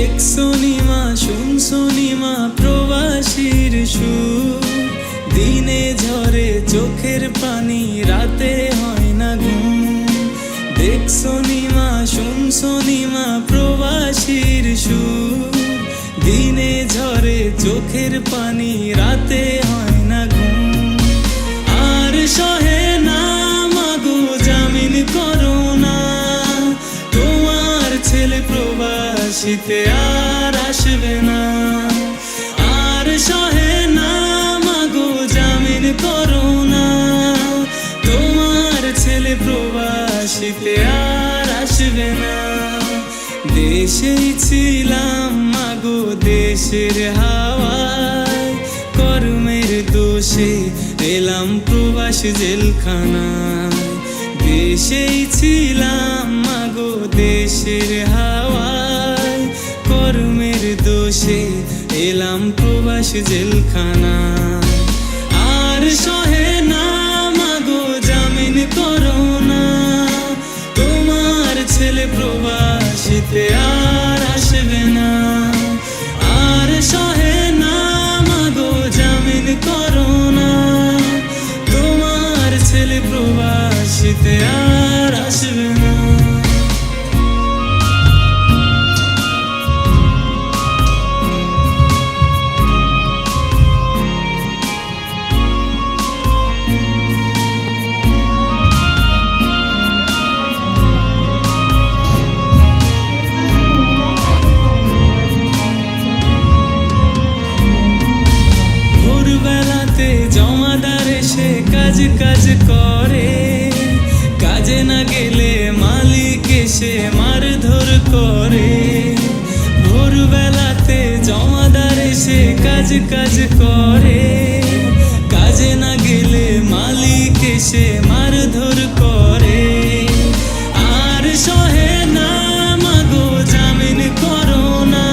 দেখছো নিমা শুনছো নিমা প্রবাসীর সুর, দিনে ঝরে চোখের পানি রাতে হয় না ঘুম। দেখছো নিমা শুনছো নিমা প্রবাসীর সুর, দিনে ঝরে চোখের পানি রাতে হয় না ঘুম। আর সহে না মাগো জামিন করো না, তোমার ছেলে প্রবাসীতে আর আসবে না। আর সহে না মাগো জামিন করো না, তোমার ছেলে প্রবাসীতে আর আসবে না। দেশেই ছিলাম মাগো দেশের হাওয়ায়, কর্মের দোষে এলাম প্রবাস জেলখানায়। দেশেই ছিলাম মাগো দেশের হাওয়ায়, কর্মের দোষে এলাম প্রবাস জেলখানায়। আর সহে না মাগো জামিন করো না, তোমার ছেলে প্রবাসীতে আর আসবে না। আর সহে না মাগো জামিন করো না, তোমার ছেলে প্রবাসীতে আর আসবে না। জমাদার এসে কাজ কাজ করে, কাজে না গেলে মালিক এসে মারধর করে। ভোরবেলাতে জমাদার এসে কাজ কাজ করে, কাজে না গেলে মালিক এসে মারধর করে। আর সহে না মাগো জামিন করো না,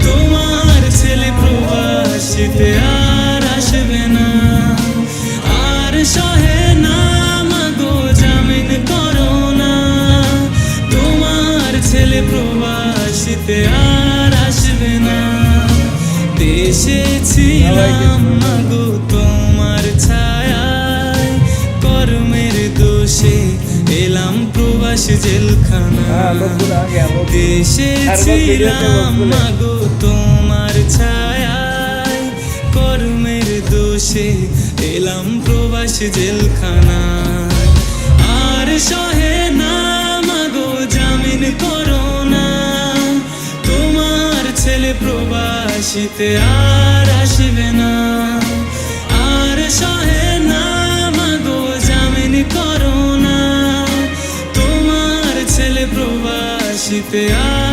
তোমার ছেলে প্রবাসীতে আর আসবে না। আর সহে না মাগো জামিন করো না, তোমার ছেলে প্রবাসীতে আর আসবে না। দেশে ছিলাম মাগো তোমার ছায়ায়, কর্মের দোষে এলাম প্রবাস জেলখানায়। দেশে ছিলাম মাগো তোমার ছায়ায়, কর্মের দোষে এলাম প্রবাস জেলখানায়। আর সহে না মাগো জামিন করো না, তোমার ছেলে প্রবাসীতে আর আসবে না। আর সহে না মাগো জামিন করো না, তোমার ছেলে প্রবাসীতে আর